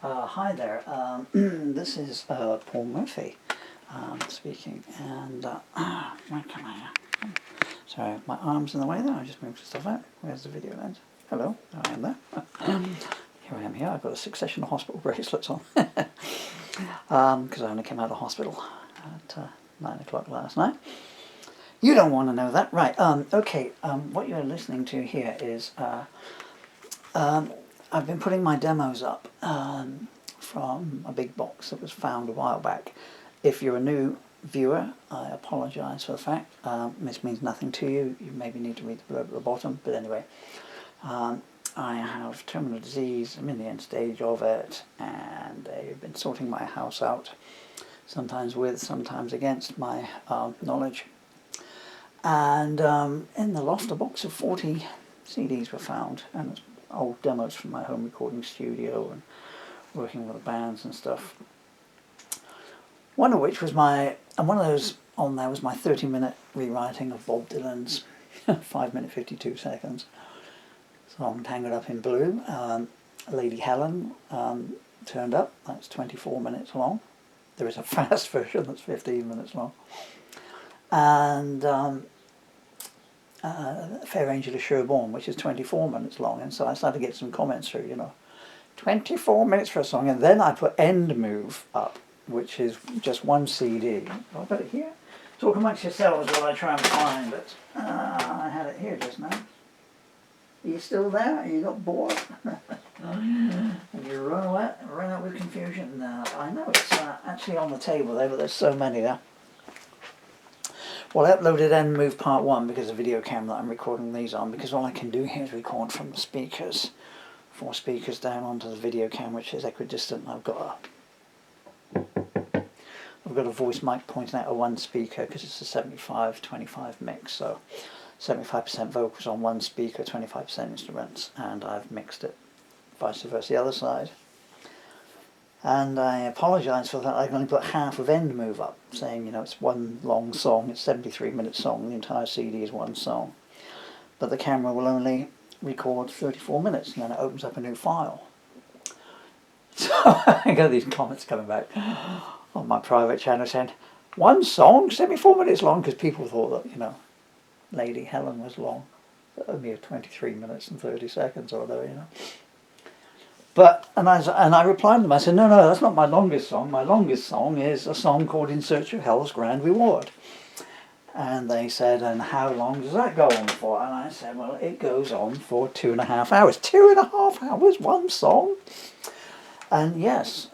Hi there, this is Paul Murphy speaking, and where can I, sorry, my arm's in the way there, I just moved the stuff out. Where's the video lens? Hello, there I am there. Here I am here, I've got a succession of hospital bracelets on, because I only came out of hospital at 9 o'clock last night. You don't want to know that, right? Okay, what you're listening to here is I've been putting my demos up from a big box that was found a while back. If you're a new viewer, I apologise for the fact. This means nothing to you. You maybe need to read the blurb at the bottom. But anyway, I have terminal disease. I'm in the end stage of it, and they've been sorting my house out, sometimes with, sometimes against my knowledge. And in the loft, a box of 40 CDs were found, and it's old demos from my home recording studio and working with the bands and stuff. One of which was one of those on there was my 30-minute rewriting of Bob Dylan's 5 minute 52 seconds song Tangled Up in Blue. Lady Helen turned up, that's 24 minutes long. There is a fast version that's 15 minutes long. And Fair Angel of Sherborne, which is 24 minutes long, and so I started to get some comments through, 24 minutes for a song, and then I put End Move up, which is just one CD. I've got it here. Talk amongst yourselves while I try and find it. I had it here just now. Are you still there? Are you got bored? And you run out with confusion? No, I know it's actually on the table there, but there's so many there. Well, I uploaded End Move Part 1 because of the video camera that I'm recording these on, because all I can do here is record from the speakers, 4 speakers down onto the video camera, which is equidistant. I've got a voice mic pointing out at one speaker because it's a 75-25 mix, so 75% vocals on one speaker, 25% instruments, and I've mixed it vice versa the other side. And I apologise for that. I can only put half of End Move up, saying, it's one long song, it's a 73-minute song, the entire CD is one song. But the camera will only record 34 minutes, and then it opens up a new file. So I got these comments coming back on my private channel saying, one song, 74 minutes long, because people thought that, Lady Helen was long, only 23 minutes and 30 seconds or whatever, But, and I replied to them, I said, no, that's not my longest song. My longest song is a song called In Search of Hell's Grand Reward. And they said, and how long does that go on for? And I said, well, it goes on for 2.5 hours. 2.5 hours, one song? And yes,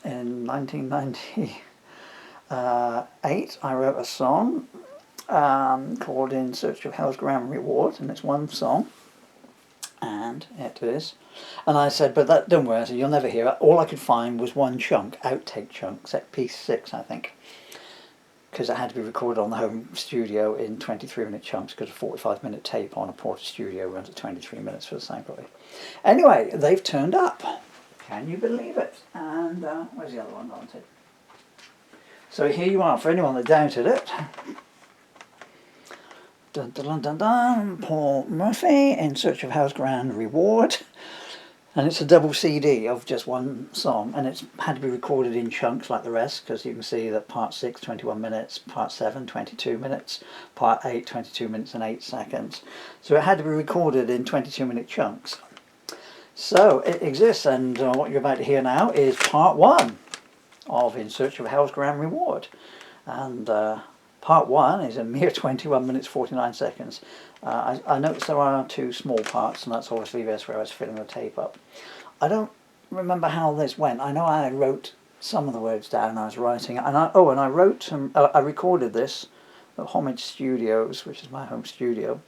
in 1998, I wrote a song called In Search of Hell's Grand Reward, and it's one song. And it is. And I said, but that, don't worry, I said, you'll never hear it. All I could find was one chunk, outtake chunk, set piece 6, I think. Because it had to be recorded on the home studio in 23-minute chunks, because a 45-minute tape on a Porter studio runs at 23 minutes for the sampling. Anyway, they've turned up. Can you believe it? And where's the other one gone to? So here you are, for anyone that doubted it. Dun, dun, dun, dun, dun. Paul Murphy, In Search of Hell's Grand Reward. And it's a double CD of just one song, and it's had to be recorded in chunks like the rest, because you can see that part 6, 21 minutes, part 7, 22 minutes, part 8, 22 minutes and 8 seconds. So it had to be recorded in 22-minute chunks. So it exists, and what you're about to hear now is part 1 of In Search of Hell's Grand Reward. And part 1 is a mere 21 minutes 49 seconds. I noticed there are 2 small parts, and that's obviously this where I was filling the tape up. I don't remember how this went. I know I wrote some of the words down I was writing, and I recorded this at Homage Studios, which is my home studio,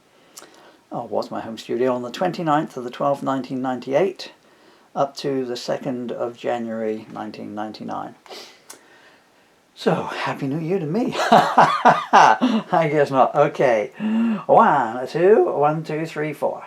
was my home studio, on the 29th of the 12th, 1998, up to the 2nd of January 1999. So, Happy New Year to me. I guess not. Okay. 1, 2, 1, 2, 3, 4.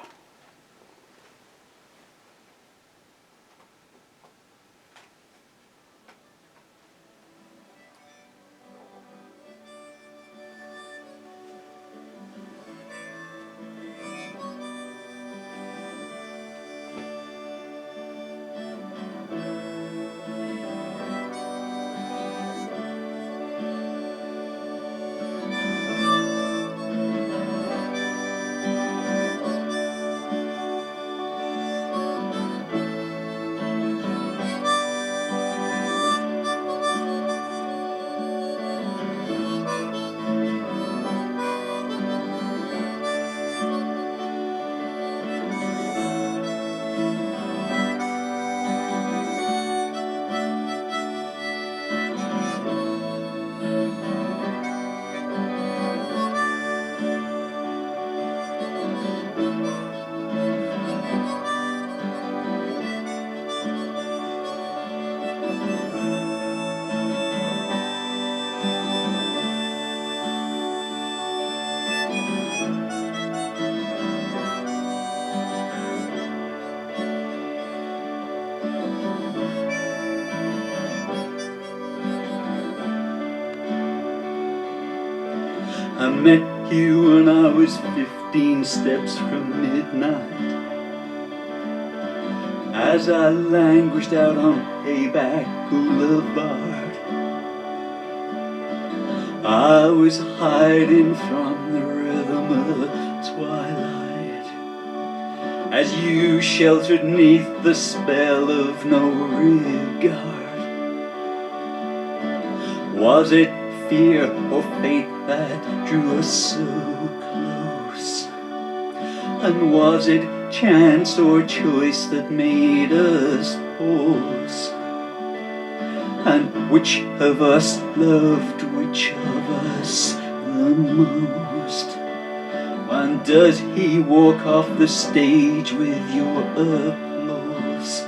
I met you when I was 15 steps from midnight, as I languished out on Payback Boulevard. I was hiding from the rhythm of twilight, as you sheltered neath the spell of no regard. Was it fear or fate that drew us so close? And was it chance or choice that made us pause? And which of us loved which of us the most? And does he walk off the stage with your applause?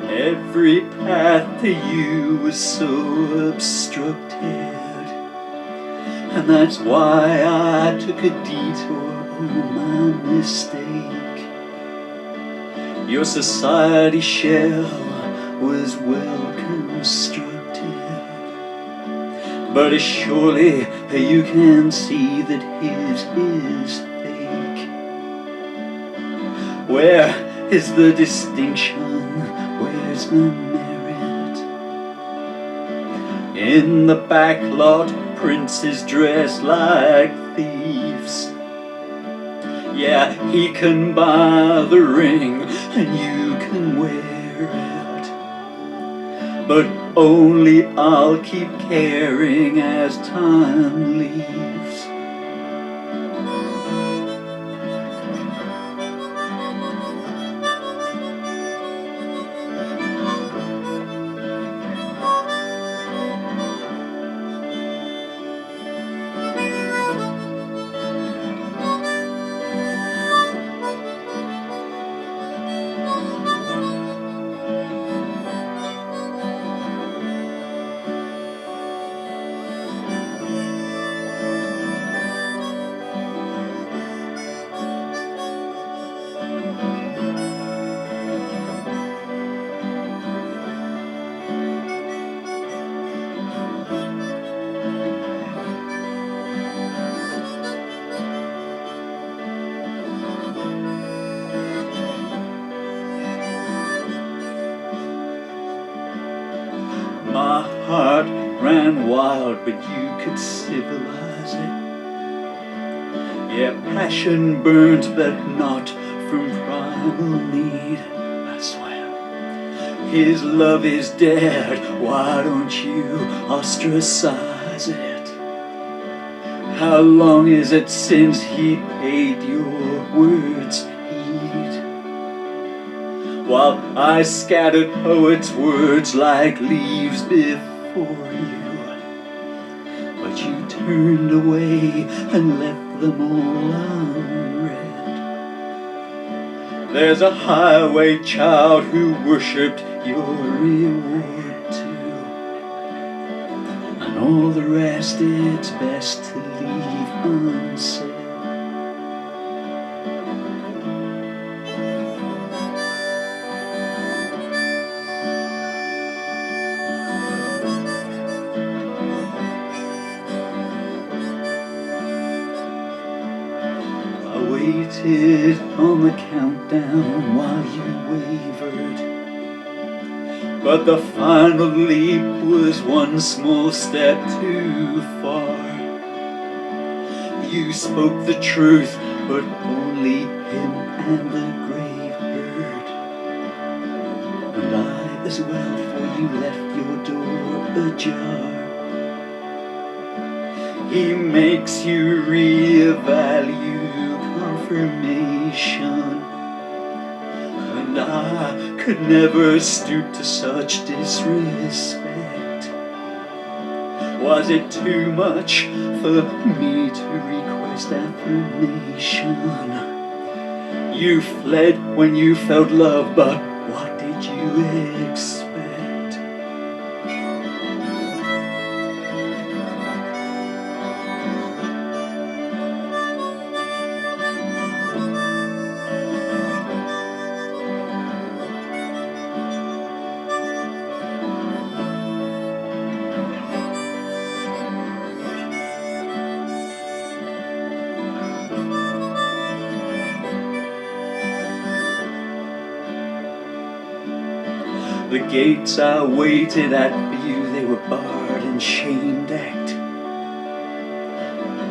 Every path to you was so obstructed, and that's why I took a detour, oh my mistake. Your society shell was well constructed, but surely you can see that his is fake. Where is the distinction? Where's the merit? In the back lot, princes dress like thieves. Yeah, he can buy the ring and you can wear it, but only I'll keep caring as time leaves. My heart ran wild, but you could civilize it. Yeah, passion burns, but not from primal need, I swear. His love is dead, why don't you ostracize it? How long is it since he paid your words heed? While I scattered poets' words like leaves before you, but you turned away and left them all unread. There's a highway child who worshipped your reward too, and all the rest it's best to leave unsaid. I waited on the countdown while you wavered, but the final leap was one small step too far. You spoke the truth, but only him and the grave heard. And I as well, for you left your door ajar. He makes you reevaluate confirmation, and I could never stoop to such disrespect. Was it too much for me to request affirmation? You fled when you felt love, but what did you expect? The gates I waited at for you, they were barred and chain-decked.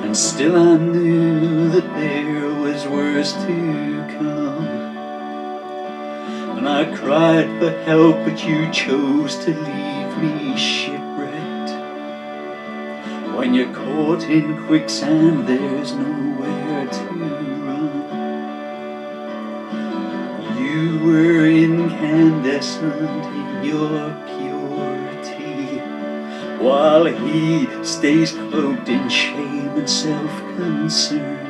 And still I knew that there was worse to come. And I cried for help, but you chose to leave me shipwrecked. When you're caught in quicksand, there's nowhere to run. You were incandescent in your purity, while he stays cloaked in shame and self-concern.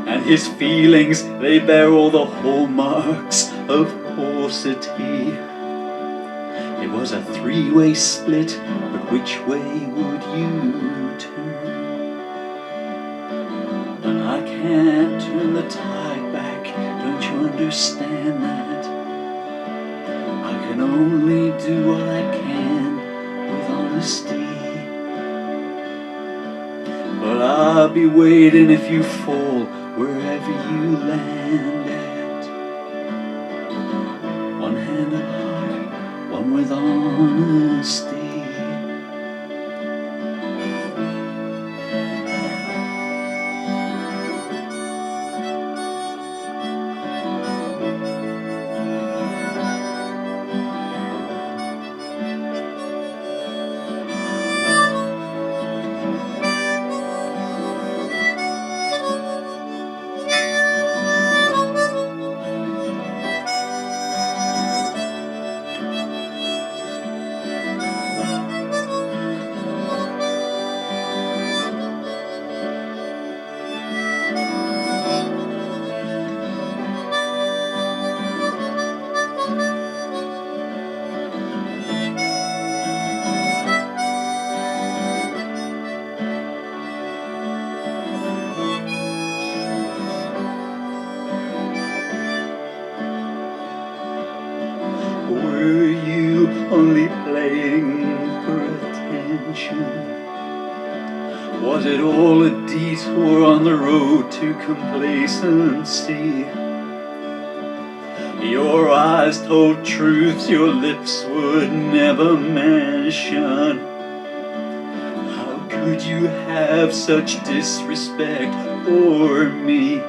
And his feelings, they bear all the hallmarks of paucity. It was a three-way split, but which way would you turn? And I can't turn the tide back, don't you understand that? I can only do what I can with honesty. But I'll be waiting if you fall wherever you land at. One hand of heart, one with honesty. Were you only playing for attention? Was it all a detour on the road to complacency? Your eyes told truths your lips would never mention. How could you have such disrespect for me?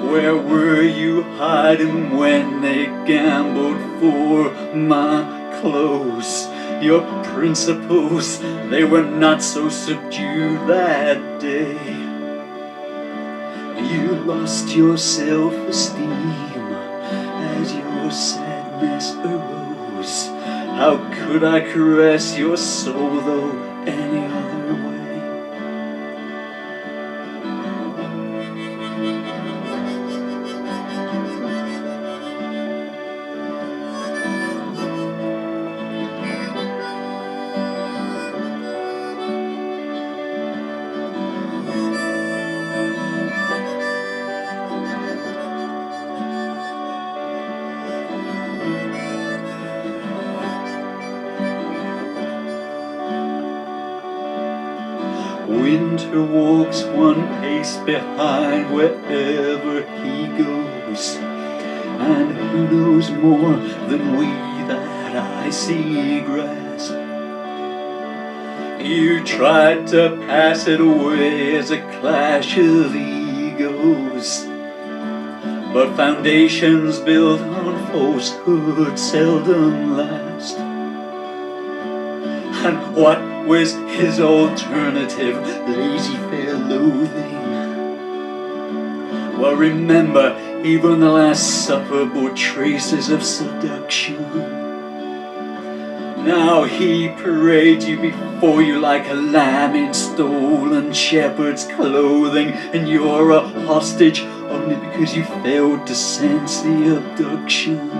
Where were you hiding when they gambled for my clothes? Your principles, they were not so subdued that day. You lost your self-esteem as your sadness arose. How could I caress your soul though any other way? Winter walks one pace behind wherever he goes, and who knows more than we that icy grass? You tried to pass it away as a clash of egos, but foundations built on falsehood seldom last. And what was his alternative? Lazy fair loathing. Well, remember, even the Last Supper bore traces of seduction. Now he parades you before you like a lamb in stolen shepherd's clothing, and you're a hostage only because you failed to sense the abduction.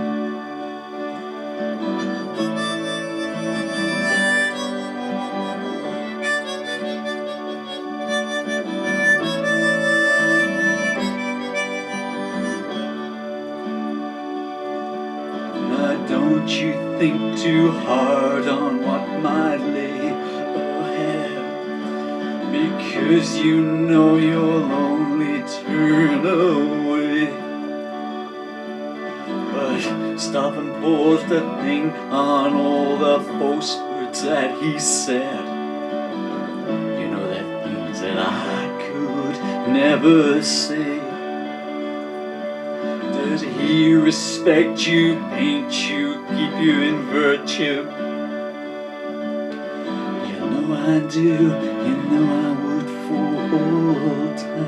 Don't you think too hard on what might lay ahead, because you know you'll only turn away. But stop and pause to think on all the falsehoods that he said. You know, that things that I could never say. Does he respect you, paint you, keep you in virtue? You know I do, you know I would for all time.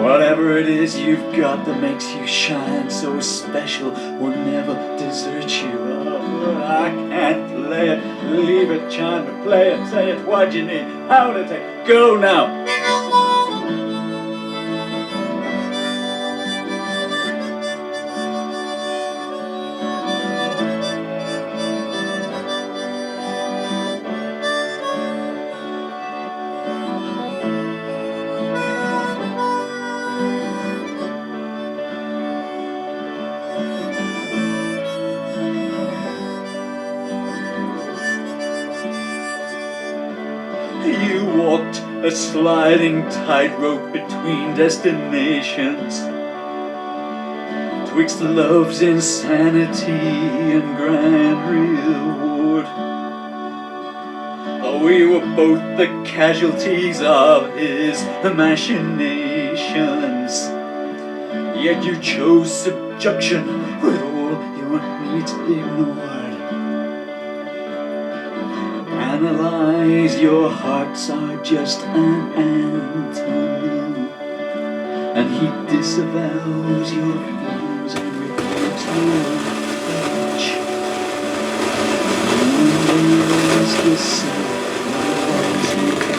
Whatever it is you've got that makes you shine so special will never desert you. Oh, I can't play it, leave it, chime to play it, say it, what you need, how to take it, go now. You walked a sliding tightrope between destinations, twixt love's insanity and grand reward. Oh, we were both the casualties of his machinations, yet you chose subjection with all your needs ignored. Analyze, your hearts are just an antonym, and he disavows your feelings and refuses your touch. And there is the